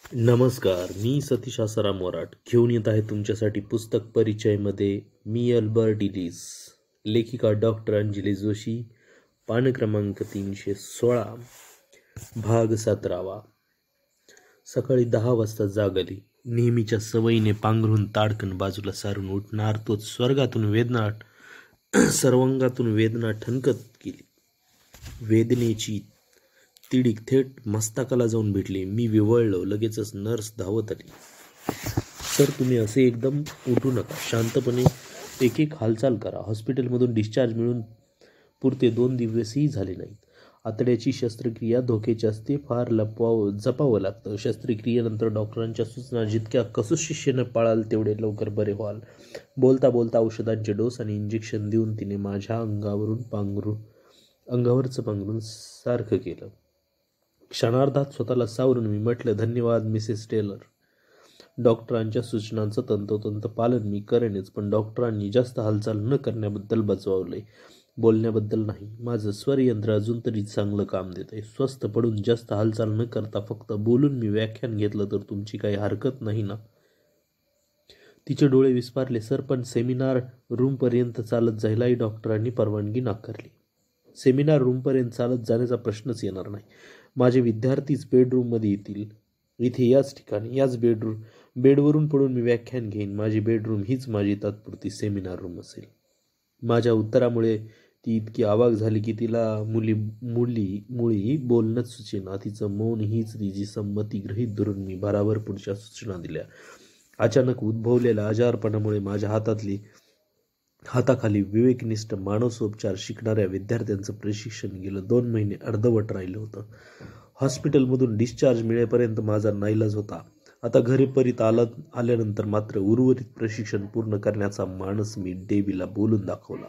नमस्कार, मी सतीश आसाराम वराड घेऊन येत आहे तुमच्यासाठी पुस्तक परिचयमध्ये मी अल्बर्ट इलिस, लेखिका डॉक्टर अंजली जोशी, पान क्रमांक 316, भाग 17. सकाळी 10 वाजता जाग आली. नेहमीच्या सवयीने पांघरून ताडकन बाजूला सारून उठणार तोच सर्वांगातून वेदना ठणकत गेली. वेदनेची तिडीक थेट मस्तकाला जाऊन भेटली. मी विव्हळलो. लगेचच नर्स धावत आली. सर, तुम्ही असे एकदम उठू नका. शांतपणे एक एक हालचाल करा. हॉस्पिटलमधून डिस्चार्ज मिळून पुरते 2 दिवसही झाले नाहीत. आतड्याची शस्त्रक्रिया धोक्याची असते. फार जपावं लागतं. शस्त्रक्रियेनंतर डॉक्टरांच्या सूचना जितक्या कसोशीने पाळाल तेवढे लवकर बरे व्हाल. बोलता बोलता औषधांचे डोस आणि इंजेक्शन देऊन तिने माझ्या अंगावरचं पांघरून सारखं केलं. क्षणार्धात स्वतःला सावरून मी म्हटलं, धन्यवाद मिसेस टेलर. डॉक्टरांच्या सूचनांचं तंतोतंत पालन मी करेनच, पण डॉक्टरांनी जास्त हालचाल न करण्याबद्दल बजावलंय, बोलण्याबद्दल नाही. माझं स्वरयंत्र अजून तरी चांगलं काम देत आहे. स्वस्थ पडून जास्त हालचाल न करता फक्त बोलून मी व्याख्यान घेतलं तर तुमची काही हरकत नाही ना? तिचे डोळे विस्फारले. सर, पण सेमिनार रूमपर्यंत चालत जायलाही डॉक्टरांनी परवानगी नाकारली. सेमिनार रूमपर्यंत चालत जाण्याचा प्रश्नच येणार नाही. माझे विद्यार्थीच बेडरूममध्ये येतील. इथे याच ठिकाणी, याच बेडवरून पडून मी व्याख्यान घेईन. माझी बेडरूम हीच माझी तात्पुरती सेमिनार रूम असेल. माझ्या उत्तरामुळे ती इतकी अवाक झाली की तिला मुळी बोलणंच सुचेना. तिचं मौन हीच तिची संमती गृहीत धरून मी भराभर पुढच्या सूचना दिल्या. अचानक उद्भवलेल्या आजारपणामुळे माझ्या हाताखाली विवेकनिष्ठ मानसोपचार शिकणाऱ्या विद्यार्थ्यांचं प्रशिक्षण गेलं 2 महिने अर्धवट राहिलं होतं. हॉस्पिटलमधून डिस्चार्ज मिळेपर्यंत माझा नाईलाज होता. आता घरी परत आल्यानंतर मात्र उर्वरित प्रशिक्षण पूर्ण करण्याचा मानस मी डेबीला बोलून दाखवला.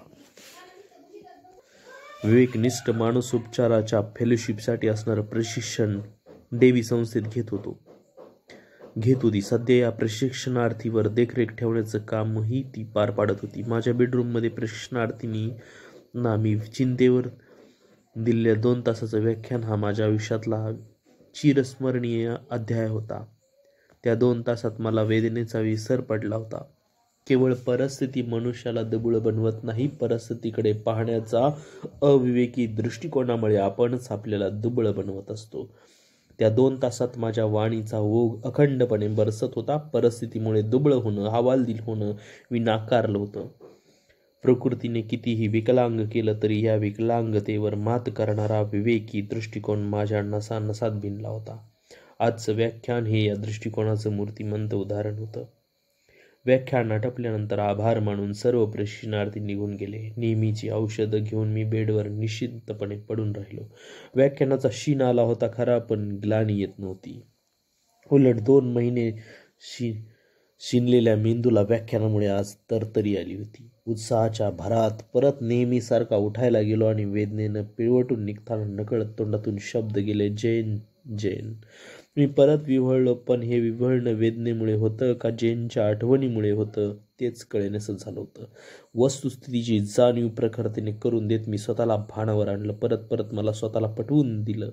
विवेकनिष्ठ मानसोपचाराच्या फेलोशिपसाठी असणारं प्रशिक्षण डेबी संस्थेत घेत होती. सध्या या प्रशिक्षणार्थीवर देखरेख ठेवण्याचं कामही ती पार पाडत होती. माझ्या बेडरूममध्ये प्रशिक्षणार्थींना मी चिंतेवर दिलेल्या 2 तासाचं व्याख्यान हा माझ्या आयुष्यातला चिरस्मरणीय अध्याय होता. त्या 2 तासात मला वेदनेचा विसर पडला होता. केवळ परिस्थिती मनुष्याला दबूळ बनवत नाही, परिस्थितीकडे पाहण्याचा अविवेकी दृष्टिकोनामुळे आपणच आपल्याला दुबळ बनवत असतो. त्या 2 तासात माझ्या वाणीचा ओघ अखंडपणे बरसत होता. परिस्थितीमुळे दुबळ होणं, हवालदिल होणं मी नाकारलं होतं. प्रकृतीने कितीही विकलांग केलं तरी या विकलांगतेवर मात करणारा विवेकी दृष्टिकोन माझ्या नसानसात भिनला होता. आजचं व्याख्यान हे या दृष्टिकोनाचं मूर्तिमंत उदाहरण होतं. व्याख्यान आटपल्यानंतर आभार मानून सर्व प्रशिक्षणार्थी निघून गेले. नेहमीची औषधं घेऊन मी बेडवर निश्चिंतपणे पडून राहिलो. व्याख्यानाचा शीण आला होता खरा, पण ग्लानी येत नव्हती. उलट 2 महिने शिनलेल्या मेंदूला व्याख्यानामुळे आज तरतरी आली होती. उत्साहाच्या भरात परत नेहमीसारखा उठायला गेलो आणि वेदनेनं पिळवटून निघताना नकळत तोंडातून शब्द गेले, जेन जेन. मी परत विव्हळलो, पण हे विव्हळणं वेदनेमुळे होतं का जेनच्या आठवणीमुळे होतं तेच कळेनासं झालं होतं. वस्तुस्थितीची जाणीव प्रखरतेने करून देत मी स्वतःला भानावर आणलं. परत मला स्वतःला पटवून दिलं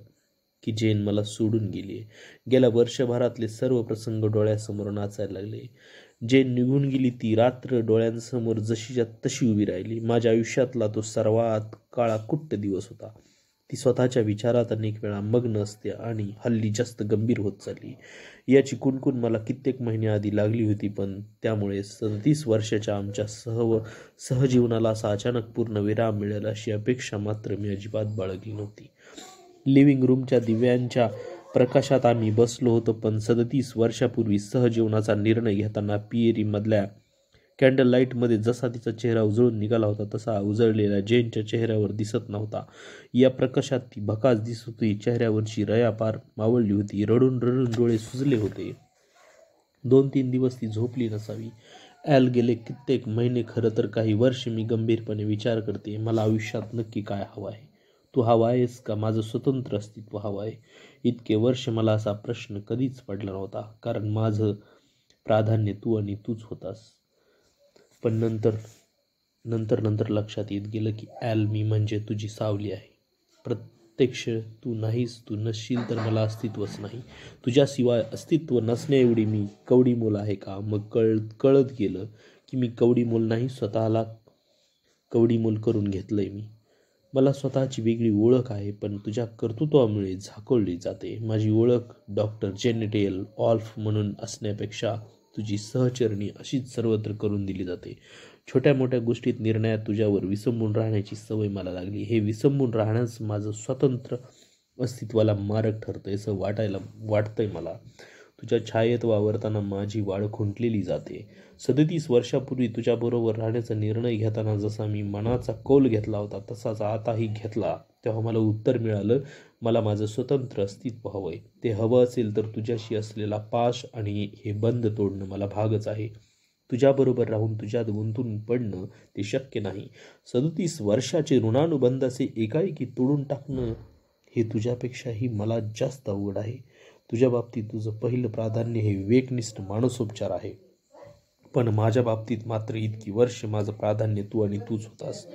की जेन मला सोडून गेलीये. गेल्या वर्षभरातले सर्व प्रसंग डोळ्यासमोर नाचायला लागले. जेन निघून गेली ती रात्र डोळ्यांसमोर जशीच्या तशी उभी राहिली. माझ्या आयुष्यातला तो सर्वात काळाकुट्ट दिवस होता. ती स्वतःच्या विचारात अनेक वेळा मग्न असते आणि हल्ली जास्त गंभीर होत चालली. याची कुणकुण मला कित्येक महिने आधी लागली होती, पण त्यामुळे 37 वर्षाच्या आमच्या सहजीवनाला असा अचानक पूर्ण विराम मिळेल अशी अपेक्षा मात्र मी अजिबात बाळगली नव्हती. लिव्हिंग रूमच्या दिव्यांच्या प्रकाशात आम्ही बसलो होतो, पण 37 वर्षापूर्वी सहजीवनाचा निर्णय घेताना पिएरी मधल्या कॅन्डल लाईटमध्ये जसा तिचा चेहरा उजळून निघाला होता तसा उजळलेला जेनच्या चेहऱ्यावर दिसत नव्हता. या प्रकाशात ती भकास दिसत होती. चेहऱ्यावरची रया पार मावळली होती. रडून डोळे सुजले होते. 2-3 दिवस ती झोपली नसावी. ॲल गेले कित्येक महिने, खरं तर काही वर्ष मी गंभीरपणे विचार करते, मला आयुष्यात नक्की काय हवं आहे? तू हवा आहेस का? माझं स्वतंत्र अस्तित्व हवं आहे? इतके वर्ष मला असा प्रश्न कधीच पडला नव्हता, कारण माझं प्राधान्य तू आणि तूच होतास. पण नंतर लक्षात येत गेलं की ॲल, मी म्हणजे तुझी सावली आहे. प्रत्यक्ष तू नाहीस, तू नसशील तर मला अस्तित्वच नाही. तुझ्याशिवाय अस्तित्व नसण्या एवढी मी कवडी मोल आहे का? मग कळत गेलं की मी कवडी मोल नाही, स्वतःला कवडी मोल करून घेतलंय मी. मला स्वतःची वेगळी ओळख आहे, पण तुझ्या कर्तृत्वामुळे झाकोळली जाते. माझी ओळख डॉक्टर जेनेटेल ऑल्फ म्हणून असण्यापेक्षा तुझी सहचरणी अशीच सर्वत्र करून दिली जाते. छोट्या मोठ्या गोष्टीत निर्णयात तुझ्यावर विसंबून राहण्याची सवय मला लागली. हे विसंबून राहण्यास माझं स्वतंत्र अस्तित्वाला मारक ठरतंय असं वाटतंय मला. तुझ्या छायेत वावरताना माझी वाढ खुंटलेली जाते. 37 वर्षापूर्वी तुझ्याबरोबर राहण्याचा निर्णय घेताना जसा मी मनाचा कौल घेतला होता तसाच आताही घेतला. तेव्हा मला उत्तर मिळालं, मला माझं स्वतंत्र अस्तित्व हवंय. ते हवं असेल तर तुझ्याशी असलेला पाश आणि हे बंध तोडणं मला भागच आहे. तुझ्याबरोबर राहून तुझ्यात गुंतून पडणं ते शक्य नाही. 37 वर्षाचे ऋणानुबंध असे एकाएकी तोडून टाकणं हे तुझ्यापेक्षाही मला जास्त अवघड आहे. तुझ्या बाबतीत तुझं पहिलं प्राधान्य हे विवेकनिष्ठ मानसोपचार आहे, पण माझ्या बाबतीत मात्र इतकी वर्ष माझं प्राधान्य तू आणि तूच होतास.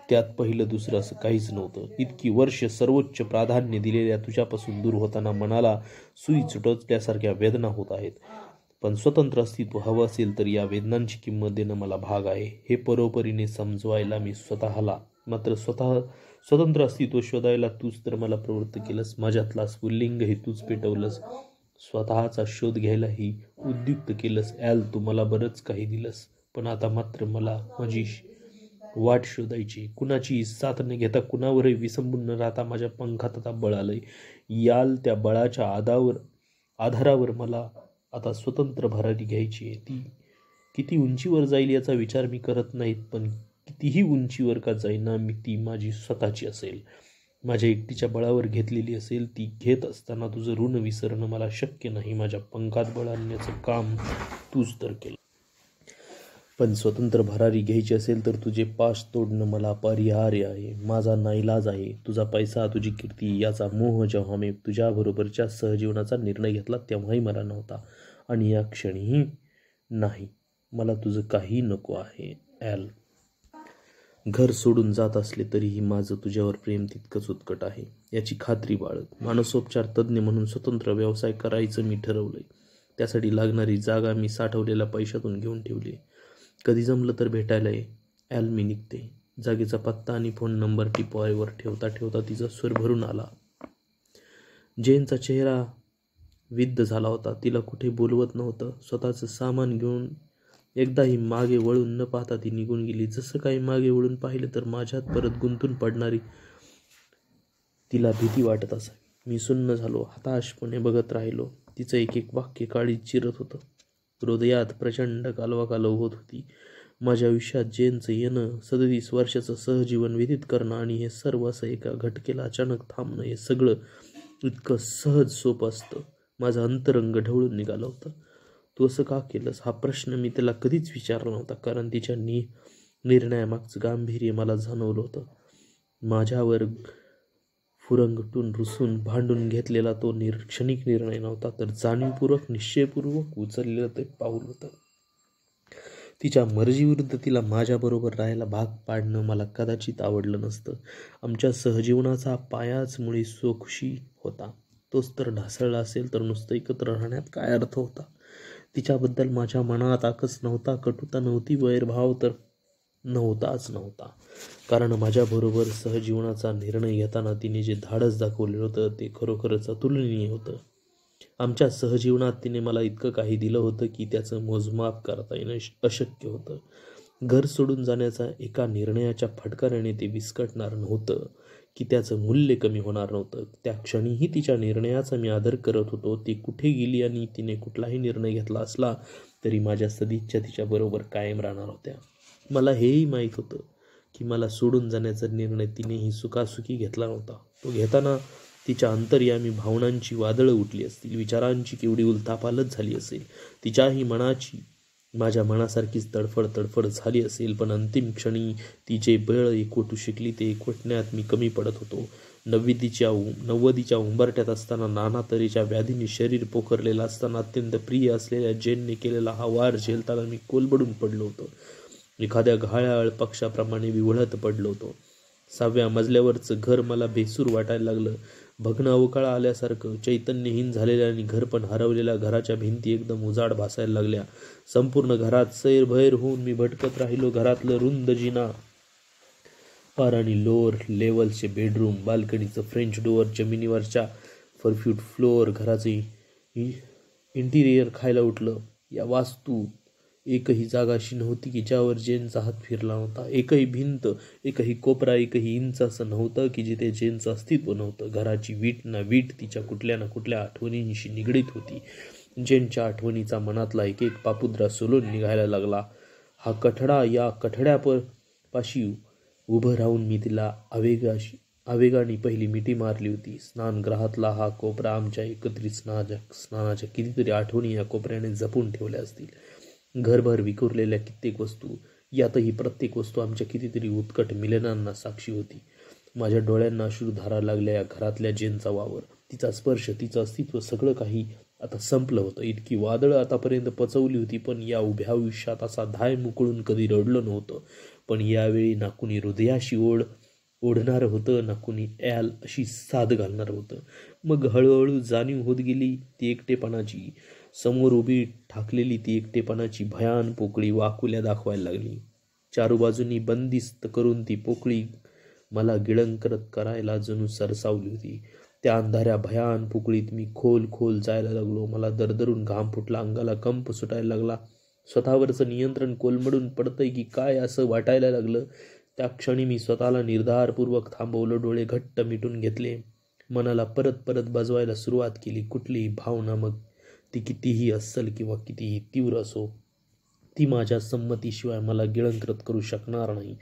त्यात पहिलं दुसरं असं काहीच नव्हतं. इतकी वर्ष सर्वोच्च प्राधान्य दिलेल्या तुझ्यापासून दूर होताना मनाला सुई चुटचल्यासारख्या वेदना होत आहेत. पण स्वतंत्र अस्तित्व हवं असेल तर या वेदनांची किंमत देणं मला भाग आहे. हे परोपरीने समजवायला मी स्वतःला, मात्र स्वतंत्र अस्तित्व शोधायला तूच तर मला प्रवृत्त केलंस. माझ्यातला स्फुल्लिंग हे तूच पेटवलंस. स्वतःचा शोध घ्यायलाही उद्युक्त केलंस. तू मला बरंच काही दिलंस, पण आता मात्र मला माझी वाट शोधायची. कुणाची साथ न घेता, कुणावरही विसंबून न राहता माझ्या पंखात आता बळ आलंय. त्या बळाच्या आधारावर मला आता स्वतंत्र भरारी घ्यायची आहे. ती किती उंचीवर जाईल याचा विचार मी करत नाहीत, पण कितीही उंचीवर का जाईना ती माझी स्वतःची असेल. माझ्या एकटीच्या बळावर घेतलेली असेल. ती घेत असताना तुझं ऋण विसरणं मला शक्य नाही. माझ्या पंखात बळ आणण्याचं काम तूच तर केलं. पण स्वतंत्र भरारी घ्यायची असेल तर तुझे पाश तोडणं मला अपरिहार्य आहे. माझा नाईलाज आहे. तुझा पैसा, तुझी कीर्ती याचा मोह जेव्हा मी तुझ्याबरोबरच्या सहजीवनाचा निर्णय घेतला तेव्हाही मला नव्हता, आणि या क्षणीही नाही. मला तुझं काही नको आहे ॲल. घर सोडून जात असले तरीही माझं तुझ्यावर प्रेम तितकंच उत्कट आहे याची खात्री बाळग. मानसोपचार तज्ज्ञ म्हणून स्वतंत्र व्यवसाय करायचं मी ठरवलंय. त्यासाठी लागणारी जागा मी साठवलेल्या पैशातून घेऊन ठेवली. कधी जमलं तर भेटायला ये ॲल. मी निघते. जागेचा पत्ता आणि फोन नंबर टिपॉयवर ठेवता ठेवता तिचा स्वर भरून आला. जेनचा चेहरा विद्ध झाला होता. तिला कुठे बोलवत नव्हतं. स्वतःचं सामान घेऊन एकदाही मागे वळून न पाहता ती निघून गेली. जसं काही मागे वळून पाहिलं तर माझ्यात परत गुंतून पडणारी तिला भीती वाटत असावी. मी सुन्न झालो. हताशपणे बघत राहिलो. तिचं एक एक वाक्य काळीत चिरत होतं. हृदयात प्रचंड कालवाकालव होत होती. माझ्या आयुष्यात जेनचं येणं, 37 वर्षाचं सहजीवन व्यतीत करणं आणि हे सर्व असं एका घटकेला अचानक थांबणं, हे सगळं इतकं सहज सोपं असतं. माझं अंतरंग ढवळून निघालं होतं. तू असं का केलंस हा प्रश्न मी त्याला कधीच विचारला नव्हता, कारण तिच्या निर्णयामागचं गांभीर्य मला जाणवलं होतं. माझ्यावर फुरंगटून रुसून भांडून घेतलेला तो क्षणिक निर्णय नव्हता, तर जाणीवपूर्वक निश्चयपूर्वक उचललेलं ते पाऊल होतं. तिच्या मर्जीविरुद्ध तिला माझ्याबरोबर राहायला भाग पाडणं मला कदाचित आवडलं नसतं. आमच्या सहजीवनाचा पायाच मुळी स्वखुशी होता. तोच तर ढासळला असेल तर नुसतं एकत्र राहण्यात काय अर्थ होता. तिच्याबद्दल माझ्या मनात आकस नव्हता, कटुता नव्हती, वैरभाव तर नव्हताच नव्हता. कारण माझ्याबरोबर सहजीवनाचा निर्णय घेताना तिने जे धाडस दाखवलेलं होतं ते खरोखरच अतुलनीय होतं. आमच्या सहजीवनात तिने मला इतकं काही दिलं होतं की त्याचं मोजमाप करता येणं अशक्य होतं. घर सोडून जाण्याचा एका निर्णयाच्या फटकाऱ्याने ते विस्कटणार नव्हतं की त्याचं मूल्य कमी होणार नव्हतं. त्या क्षणीही तिच्या निर्णयाचा मी आदर करत होतो. ती कुठे गेली आणि तिने कुठलाही निर्णय घेतला असला तरी माझ्या सदिच्छा तिच्याबरोबर कायम राहणार होत्या. मला हेही माहीत होतं की मला सोडून जाण्याचा निर्णय तिनेही सुखासुखी घेतला नव्हता. तो घेताना तिच्या अंतर्यामी भावनांची वादळं उठली असतील, विचारांची केवढी उलथापालथ झाली असेल. तिच्याही मनाची माझ्या मनासारखीच तडफड झाली असेल. पण अंतिम क्षणी ती जे बळ एकवटू शिकली ते एकवटण्यात मी कमी पडत होतो. 90च्या उंबरठ्यात असताना, नाना तऱ्हेच्या व्याधींनी शरीर पोखरलेलं असताना, अत्यंत प्रिय असलेल्या जेनने केलेला हा वार झेलताना मी कोलबडून पडलो होतो. एखाद्या घायाळ पक्षाप्रमाणे विव्हळत पडलो होतो. 6व्या मजल्यावरचं घर मला भेसूर वाटायला लागलं. भग्नावकाळा आल्यासारखं, चैतन्यहीन झालेल्या आणि घर पण हरवलेल्या घराच्या भिंती एकदम उजाड भासायला लागल्या. संपूर्ण घरात सैरभैर होऊन मी भटकत राहिलो. घरातलं रुंद जिना पार आणि लोअर लेवलचे बेडरूम, बाल्कनीचं फ्रेंच डोअर, जमिनीवरच्या परफ्यूट फ्लोअर, घराचे इंटिरियर खायला उठलं. या वास्तू एकही जागा अशी नव्हती की ज्यावर जेनचा हात फिरला नव्हता. एकही भिंत, एकही कोपरा, एकही इंच असं नव्हतं की जिथे जेनचं अस्तित्व नव्हतं. घराची वीट ना वीट तिच्या कुठल्या ना कुठल्या आठवणींशी निगडीत होती. जेनच्या आठवणीचा मनातला एक एक पापुद्रा सोलून निघायला लागला. हा कठडा, या कठड्यापाशी उभं राहून मी तिला आवेगाने पहिली मिठी मारली होती. स्नानगृहातला हा कोपरा, आमच्या एकत्रित स्नानाच्या कितीतरी आठवणी या कोपऱ्याने जपून ठेवल्या असतील. घरभर विखुरलेल्या कित्येक वस्तू, यातही प्रत्येक वस्तू आमच्या कितीतरी उत्कट मिलनांना साक्षी होती. माझ्या डोळ्यांना अश्रुधारा लागल्या. या घरातल्या जेनचा वावर, तिचा स्पर्श, तिचं अस्तित्व, सगळं काही आता संपलं होतं. इतकी वादळं आतापर्यंत पचवली होती, पण या उभ्या आयुष्यात असा धाय मुकळून कधी रडलं नव्हतं. पण यावेळी ना कुणी हृदयाशी ओढणारं होतं, ना कुणी याल अशी साद घालणारं होतं. मग हळूहळू जाणीव होत गेली ती एकटेपणाची. समोर उभी ठाकलेली ती एकटेपणाची भयान पोकळी वाकुल्या दाखवायला लागली. चारूबाजूंनी बंदिस्त करून ती पोकळी मला गिळंकृत करायला जणू सरसावली होती. त्या अंधाऱ्या भयान पोकळीत मी खोल खोल जायला लागलो. मला दरदरून घाम फुटला, अंगाला कंप सुटायला लागला. स्वतःवरचं नियंत्रण कोलमडून पडतंय की काय असं वाटायला लागलं. त्या क्षणी मी स्वतःला निर्धारपूर्वक थांबवलं, डोळे घट्ट मिटून घेतले, मनाला परत परत बजवायला सुरुवात केली. कुठलीही भावना, मग ती कितीही अस्सल किंवा कितीही तीव्र असो, ती माझ्या संमतीशिवाय मला गिळंकृत करू शकणार नाही.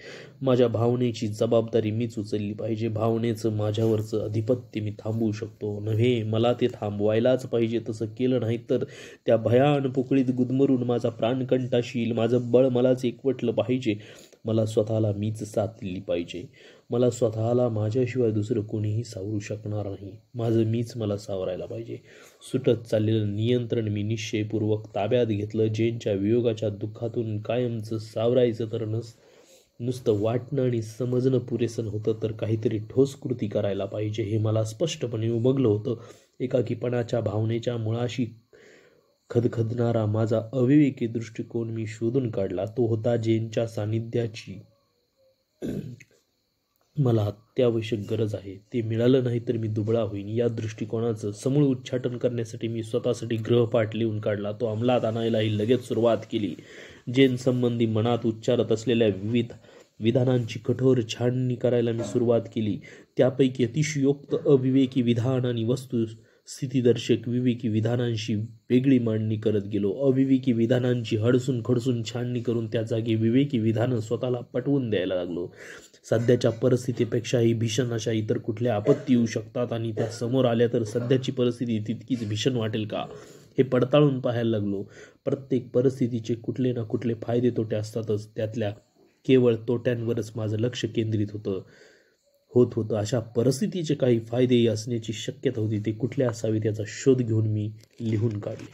माझ्या भावनेची जबाबदारी मीच उचलली पाहिजे. भावनेचं माझ्यावरचं अधिपत्य मी थांबवू शकतो नव्हे, मला ते थांबवायलाच पाहिजे. तसं केलं नाही तर त्या भयान पोकळीत गुदमरून माझा प्राण कंठाशी येईल. माझं बळ मलाच एकवटलं पाहिजे. मला स्वतःला मीच साथ दिली पाहिजे. मला स्वतःला माझ्याशिवाय दुसरं कोणीही सावरू शकणार नाही. माझं मीच मला सावरायला पाहिजे. सुटत चाललेलं नियंत्रण मी निश्चयपूर्वक ताब्यात घेतलं. जेनच्या वियोगाच्या दुःखातून कायमचं सावरायचं तर नुसतं वाटणं आणि समजणं पुरेसं नव्हतं, तर काहीतरी ठोस कृती करायला पाहिजे हे मला स्पष्टपणे उमगलं होतं. एकाकीपणाच्या भावनेच्या मुळाशी खदखदणारा माझा अविवेकी दृष्टिकोन मी शोधून काढला. तो होता जेनच्या सान्निध्याची मला अत्यावश्यक गरज आहे. ते मिळालं नाही तर मी दुबळा होईन. या दृष्टिकोनाचं समूळ उच्चाटन करण्यासाठी मी स्वतःसाठी गृहपाठ लिहून काढला. तो अंमलात आणायलाही लगेच सुरुवात केली. जेन संबंधी मनात उच्चारत असलेल्या विविध विधानांची कठोर छाननी करायला मी सुरुवात केली. त्यापैकी अतिशयोक्त अविवेकी विधान आणि वस्तुस्थितीदर्शक विवेकी विधानांशी वेगळी मांडणी करत गेलो. अविवेकी विधानांची हडसून खडसून छाननी करून त्या जागी विवेकी विधानं स्वतःला पटवून द्यायला लागलो. सध्याच्या परिस्थितीपेक्षाही भीषण अशा इतर कुठल्या आपत्ती येऊ शकतात आणि त्या समोर आल्या तर सध्याची परिस्थिती तितकीच भीषण वाटेल का, हे पडताळून पाहायला लागलो. प्रत्येक परिस्थितीचे कुठले ना कुठले फायदे तोटे असतातच. त्यातल्या केवळ तोट्यांवरच माझं लक्ष केंद्रित होत होतं. अशा परिस्थितीचे काही फायदेही असण्याची शक्यता होती. ते कुठले असावेत याचा शोध घेऊन मी लिहून काढले.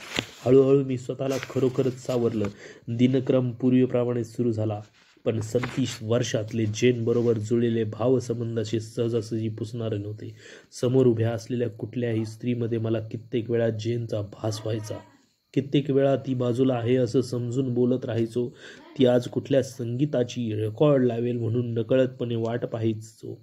हळूहळू मी स्वतःला खरोखरच सावरलं. दिनक्रम पूर्वीप्रमाणे सुरू झाला. पण 37 वर्षातले जेन बरोबर जुळलेले भावसंबंध असे सहजासहजी पुसणारे नव्हते. समोर उभ्या असलेल्या कुठल्याही स्त्रीमध्ये मला कित्येक वेळा जेनचा भास व्हायचा. कित्येक वेळा ती बाजूला आहे असं समजून बोलत राहायचो. ती आज कुठल्या संगीताची रेकॉर्ड लावेल म्हणून नकळतपणे वाट पाहायचो.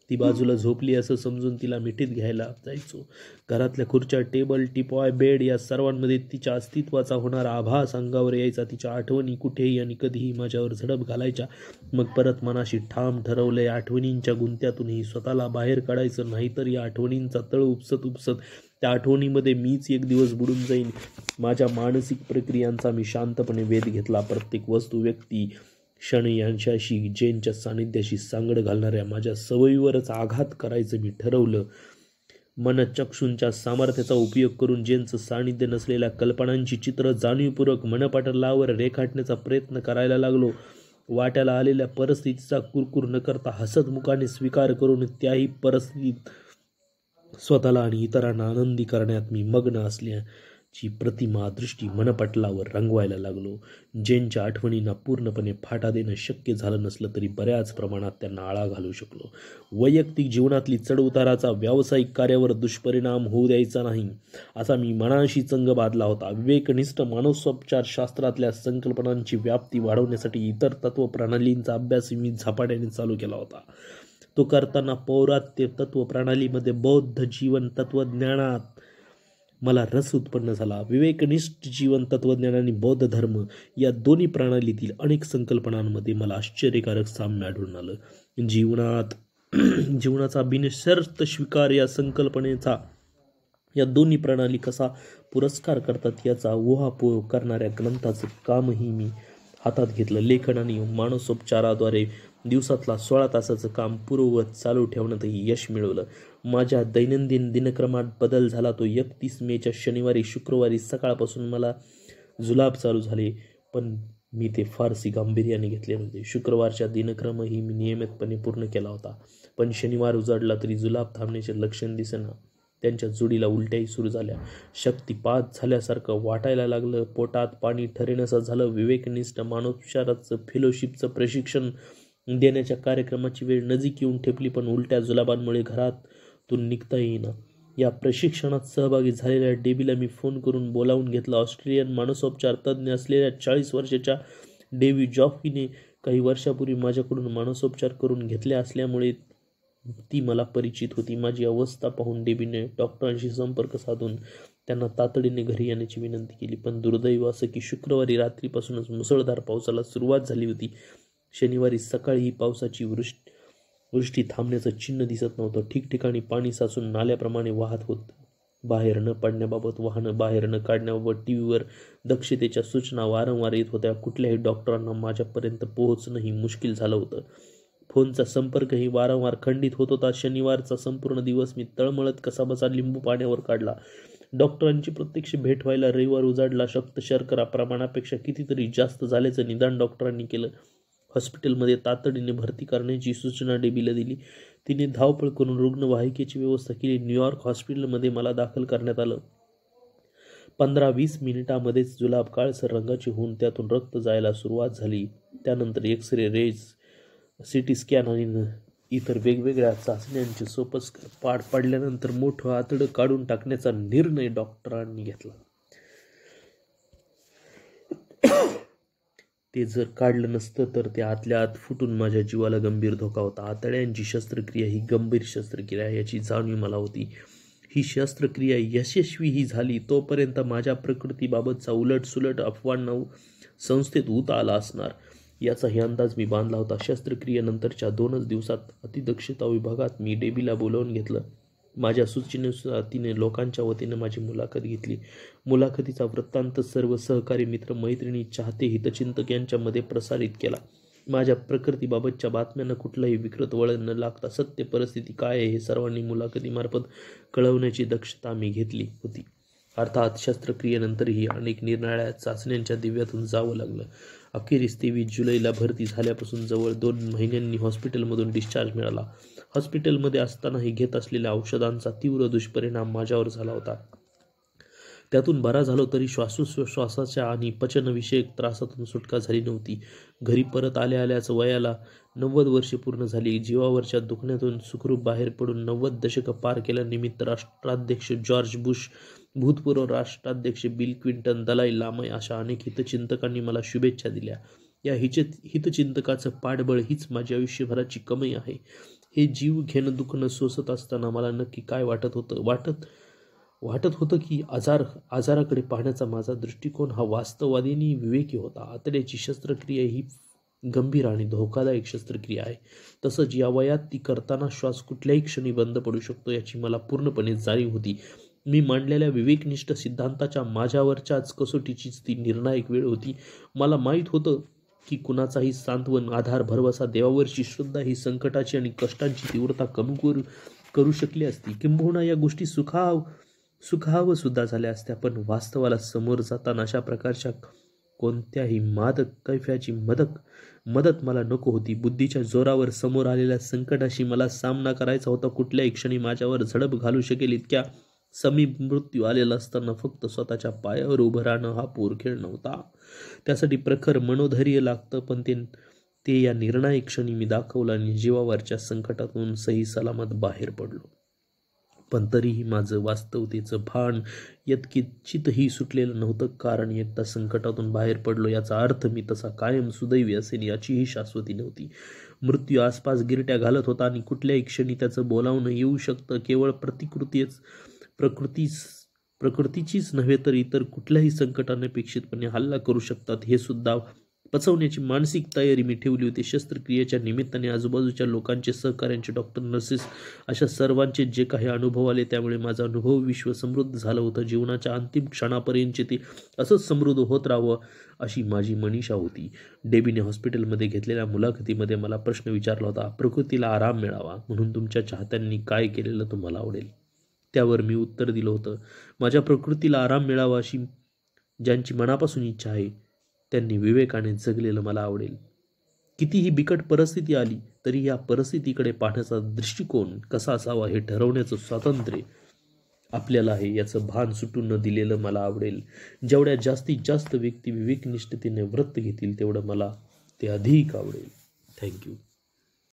ती बाजूला झोपली असं समजून तिला मिठीत घ्यायला जायचो. घरातल्या खुर्च्या, टेबल, टिपॉय, बेड या सर्वांमध्ये तिच्या अस्तित्वाचा होणारा आभास अंगावर यायचा. तिच्या आठवणी कुठेही आणि कधीही माझ्यावर झडप घालायच्या. मग परत मनाशी ठाम ठरवलं, या आठवणींच्या गुंत्यातूनही स्वतःला बाहेर काढायचं, नाहीतर या आठवणींचा तळ उपसत त्या आठवणीमध्ये मीच एक दिवस बुडून जाईन. माझ्या मानसिक प्रक्रियांचा मी शांतपणे वेध घेतला. प्रत्येक वस्तू, व्यक्ती, क्षण यांच्याशी, जेनच्या सान्निध्याशी सांगड घालणाऱ्या माझ्या सवयीवरच आघात करायचं मी ठरवलं. मनचक्षूंच्या सामर्थ्याचा उपयोग करून जेनचं सान्निध्य नसलेल्या कल्पनांची चित्र जाणीवपूर्वक मनपटलावर रेखाटण्याचा प्रयत्न करायला लागलो. वाट्याला आलेल्या परिस्थितीचा कुरकुर न करता हसतमुखाने स्वीकार करून त्याही परिस्थितीत स्वतःला आणि इतरांना आनंदी करण्यात मी मग्न ची प्रतिमा दृष्टी मनपटलावर रंगवायला लागलो. जैनच्या आठवणींना पूर्णपणे फाटा देणं शक्य झालं नसलं तरी बऱ्याच प्रमाणात त्यांना आळा घालू शकलो. वैयक्तिक जीवनातली चढउताराचा व्यावसायिक कार्यावर दुष्परिणाम होऊ द्यायचा नाही असा मी मनाशी चंग बांधला होता. विवेकनिष्ठ मानसोपचार शास्त्रातल्या संकल्पनांची व्याप्ती वाढवण्यासाठी इतर तत्वप्रणालींचा अभ्यास मी झपाट्याने चालू केला होता. तो करताना पौरात्य तत्वप्रणालीमध्ये बौद्ध जीवन तत्वज्ञानात मला रस उत्पन्न झाला. विवेकनिष्ठ जीवन तत्वज्ञान आणि बौद्ध धर्म या दोन्ही प्रणालीतील अनेक संकल्पनांमध्ये मला आश्चर्यकारक साम्य आढळून आलं. जीवनाचा बिनशर्त स्वीकार या संकल्पनेचा या दोन्ही प्रणाली कसा पुरस्कार करतात याचा ऊहापोह करणाऱ्या ग्रंथाचं कामही मी हातात घेतलं. लेखन आणि मानसोपचाराद्वारे दिवसातला 16 तासाचं काम पूर्ववत चालू ठेवण्यातही यश मिळवलं. माझ्या दैनंदिन दिनक्रमात बदल झाला. तो 31 मेच्या शनिवारी शुक्रवारी सकाळपासून मला जुलाब चालू झाले, पण मी ते फारसी गांभीर्याने घेतले नव्हते. शुक्रवारच्या दिनक्रमही मी नियमितपणे पूर्ण केला होता, पण शनिवार उजाडला तरी जुलाब थांबण्याचे लक्षण दिसेना. त्यांच्या जोडीला उलट्याही सुरू झाल्या. शक्तिपात झाल्यासारखं वाटायला लागलं. पोटात पाणी ठरेनसं झालं. विवेकनिष्ठ मानसोपचाराचं फेलोशिपचं प्रशिक्षण देण्याच्या कार्यक्रमाची वेळ नजीक येऊन ठेपली, पण उलट्या जुलाबांमुळे घरातून निघता येईना. या प्रशिक्षणात सहभागी झालेल्या डेबीला मी फोन करून बोलावून घेतला. ऑस्ट्रेलियन मानसोपचार तज्ज्ञ असलेल्या 40 वर्षाच्या डेव्ही जॉफीने काही वर्षापूर्वी माझ्याकडून मानसोपचार करून घेतले असल्यामुळे ती मला परिचित होती. माझी अवस्था पाहून डेबीने डॉक्टरांशी संपर्क साधून त्यांना तातडीने घरी येण्याची विनंती केली, पण दुर्दैव असं की शुक्रवारी रात्रीपासूनच मुसळधार पावसाला सुरुवात झाली होती. शनिवारी सकाळीही पावसाची वृष्टी थांबण्याचं चिन्ह दिसत नव्हतं. ठिकठिकाणी पाणी साचून नाल्याप्रमाणे वाहत होतं. बाहेर न पडण्याबाबत, वाहनं बाहेर न काढण्याबाबत टीव्हीवर दक्षतेच्या सूचना वारंवार येत होत्या. कुठल्याही डॉक्टरांना माझ्यापर्यंत पोहोचणंही मुश्किल झालं होतं. फोनचा संपर्कही वारंवार खंडित होत होता. शनिवारचा संपूर्ण दिवस मी तळमळत कसाबसा लिंबू पाण्यावर काढला. डॉक्टरांची प्रत्यक्ष भेट व्हायला रविवार उजाडला. रक्त शर्करा प्रमाणापेक्षा कितीतरी जास्त झाल्याचं निदान डॉक्टरांनी केलं. हॉस्पिटलमध्ये तातडीने भरती करण्याची सूचना डेबीला दिली. तिने धावपळ करून रुग्णवाहिकेची व्यवस्था केली. न्यूयॉर्क हॉस्पिटलमध्ये मला दाखल करण्यात आलं. 15-20 मिनिटांमध्येच जुलाब काळसर रंगाची होऊन त्यातून रक्त जायला सुरुवात झाली. त्यानंतर एक्स-रे, रेज, CT स्कॅन आणि इतर वेगवेगळ्या चाचण्यांचे सोपस्कर पार पडल्यानंतर मोठं आतडं काढून टाकण्याचा निर्णय डॉक्टरांनी घेतला. ते जर काढलं नसतं तर ते आतल्या आत फुटून माझ्या जीवाला गंभीर धोका होता. आतड्यांची शस्त्रक्रिया ही गंभीर शस्त्रक्रिया याची जाणीव मला होती. ही शस्त्रक्रिया यशस्वीही झाली तोपर्यंत माझ्या प्रकृतीबाबतचा उलटसुलट अफवांना संस्थेत उत आला असणार याचाही अंदाज मी बांधला होता. शस्त्रक्रियेनंतरच्या 2च दिवसात अतिदक्षता विभागात मी डेबीला बोलावून घेतलं. माझ्या सूचनेनुसार तिने लोकांच्या वतीनं माझी मुलाखत घेतली. मुलाखतीचा वृत्तांत सर्व सहकारी मित्र, मैत्रिणी, चाहते, हितचिंतक यांच्यामध्ये प्रसारित केला. माझ्या प्रकृतीबाबतच्या बातम्यांना कुठलाही विकृत वळण न लागता सत्य परिस्थिती काय आहे हे सर्वांनी मुलाखतीमार्फत कळवण्याची दक्षता मी घेतली होती. अर्थात शस्त्रक्रियेनंतरही अनेक निरनिराळ्या चाचण्यांच्या दिव्यातून जावं लागलं. अखेरीस 23 जुलैला भरती झाल्यापासून जवळ 2 महिन्यांनी हॉस्पिटलमधून डिस्चार्ज मिळाला. हॉस्पिटलमध्ये असतानाही घेत असलेल्या औषधांचा तीव्र दुष्परिणाम माझ्यावर झाला होता. त्यातून बरा झालो तरी श्वासोच्छ्वासाच्या आणि पचनविषयक त्रासातून सुटका झाली नव्हती. घरी परत आल्याच वयाला 90 वर्षे पूर्ण झाली. जीवावरच्या दुखण्यातून सुखरूप बाहेर पडून 90 दशकं पार केल्यानिमित्त राष्ट्राध्यक्ष जॉर्ज बुश, भूतपूर्व राष्ट्राध्यक्ष बिल क्लिंटन, दलाई लामा अशा अनेक हितचिंतकांनी मला शुभेच्छा दिल्या. या हितचिंतकाचं पाठबळ हीच माझी आयुष्यभराची कमाई आहे. हे जीव घेणं दुखणं सोसत असताना मला नक्की काय वाटत होतं की आजाराकडे पाहण्याचा माझा दृष्टिकोन हा वास्तववादी आणि विवेकी होता. आतड्याची शस्त्रक्रिया ही गंभीर आणि धोकादायक शस्त्रक्रिया आहे. तसंच या वयात ती करताना श्वास कुठल्याही क्षणी बंद पडू शकतो याची मला पूर्णपणे जाणीव होती. मी मांडलेल्या विवेकनिष्ठ सिद्धांताच्या माझ्यावरच्याच कसोटीचीच ती निर्णायक वेळ होती. मला माहीत होतं की कुणाचाही सांत्वन, आधार, भरवसा, देवावरची श्रद्धा ही संकटाची आणि कष्टांची तीव्रता कमी करू शकली असती. किंबहुना या गोष्टी सुखावं सुद्धा झाल्या असत्या. पण वास्तवाला समोर जाताना अशा प्रकारच्या कोणत्याही मादक कैफ्याची मदत मला नको होती. बुद्धीच्या जोरावर समोर आलेल्या संकटाशी मला सामना करायचा होता. कुठल्याही क्षणी माझ्यावर झडप घालू शकेल इतक्या समीप मृत्यू आलेला असताना फक्त स्वतःच्या पायावर उभं राहणं हा पोर खेळ नव्हता. त्यासाठी प्रखर मनोधैर्य लागतं, पण ते या निर्णायक क्षणी मी दाखवलं आणि जीवावरच्या संकटातून सही सलामत बाहेर पडलो. पण तरीही माझं वास्तवतेचं भान यत्किंचितही सुटलेलं नव्हतं, कारण एकदा संकटातून बाहेर पडलो याचा अर्थ मी तसा कायम सुदैवी असेन याचीही शाश्वती नव्हती. मृत्यू आसपास गिरट्या घालत होता आणि कुठल्याही क्षणी त्याचं बोलावणं येऊ शकतं. केवळ प्रकृतीचीच नव्हे तर इतर कुठल्याही संकटाने अनपेक्षितपणे हल्ला करू शकतात हे सुद्धा पचवण्याची मानसिक तयारी मी ठेवली होती. शस्त्रक्रियेच्या निमित्ताने आजूबाजूच्या लोकांचे, सहकाऱ्यांचे, डॉक्टर, नर्सेस अशा सर्वांचे जे काही अनुभव आले त्यामुळे माझं अनुभव विश्व समृद्ध झालं होतं. जीवनाच्या अंतिम क्षणापर्यंत ते असंच समृद्ध होत राहावं अशी माझी मनीषा होती. डेबीने हॉस्पिटलमध्ये घेतलेल्या मुलाखतीमध्ये मला प्रश्न विचारला होता, प्रकृतीला आराम मिळावा म्हणून तुमच्या चाहत्यांनी काय केलेलं तुम्हाला आवडेल? त्यावर मी उत्तर दिलं होतं, माझ्या प्रकृतीला आराम मिळावा अशी ज्यांची मनापासून इच्छा आहे त्यांनी विवेकाने जगलेलं मला आवडेल. कितीही बिकट परिस्थिती आली तरी या परिस्थितीकडे पाहण्याचा दृष्टिकोन कसा असावा हे ठरवण्याचं स्वातंत्र्य आपल्याला आहे याचं भान सुटून न दिलेलं मला आवडेल. जेवढ्या जास्तीत जास्त व्यक्ती विवेकनिष्ठतेने व्रत घेतील तेवढं मला ते अधिक आवडेल. थँक्यू.